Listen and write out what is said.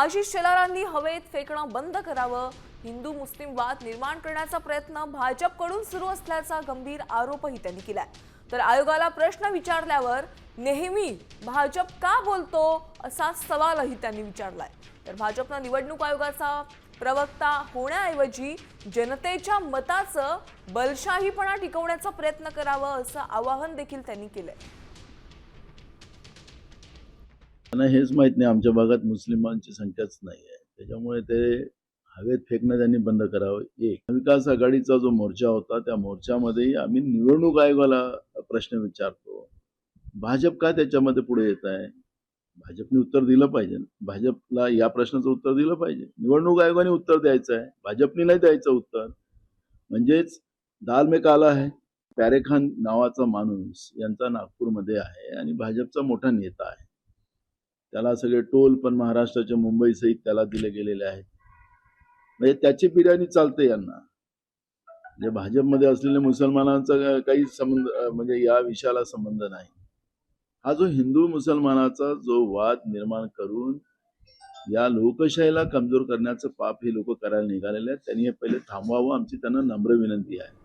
आशिष शेलारांनी हवेत फेकणं बंद करावं, हिंदू मुस्लिम वाद निर्माण करण्याचा प्रयत्न भाजपकडून सुरू असल्याचा गंभीर आरोपही त्यांनी केलाय। तर आयोगाला प्रश्न विचारल्यावर नेहमी भाजप का बोलतो असा सवालही त्यांनी विचारलाय। तर भाजपनं निवडणूक आयोगाचा प्रवक्ता होण्याऐवजी जनतेच्या मताचं बलशाहीपणा टिकवण्याचा प्रयत्न करावा असं आवाहन देखील त्यांनी केलंय। त्यांना हेच माहित नाही आमच्या भागात मुस्लिमांची संख्याच नाही आहे, त्याच्यामुळे ते हवेत फेकणं त्यांनी बंद करावं। एक विकास आघाडीचा जो मोर्चा होता त्या मोर्चामध्येही आम्ही निवडणूक आयोगाला प्रश्न विचारतो, भाजप का त्याच्यामध्ये पुढे येत आहे? भाजपने उत्तर दिलं पाहिजे, भाजपला या प्रश्नाचं उत्तर दिलं पाहिजे। निवडणूक आयोगाने उत्तर द्यायचं आहे, भाजपने नाही द्यायचं उत्तर। म्हणजेच दाल में काला है। प्यारे खान नावाचा माणूस यांचा नागपूरमध्ये आहे आणि भाजपचा मोठा नेता आहे। त्याला सगळे टोल पण महाराष्ट्राच्या मुंबई सहित त्याला दिले गेलेले आहेत। म्हणजे त्याची बिर्याणी चालते यांना। म्हणजे भाजपमध्ये असलेल्या मुसलमानांचा काही संबंध म्हणजे या विषयाला संबंध नाही। हा जो हिंदू मुसलमानाचा जो वाद निर्माण करून या लोकशाहीला कमजोर करण्याचं पाप हे लोक करायला निघालेले आहेत, त्यांनी हे पहिले थांबवावं, आमची त्यांना नम्र विनंती आहे।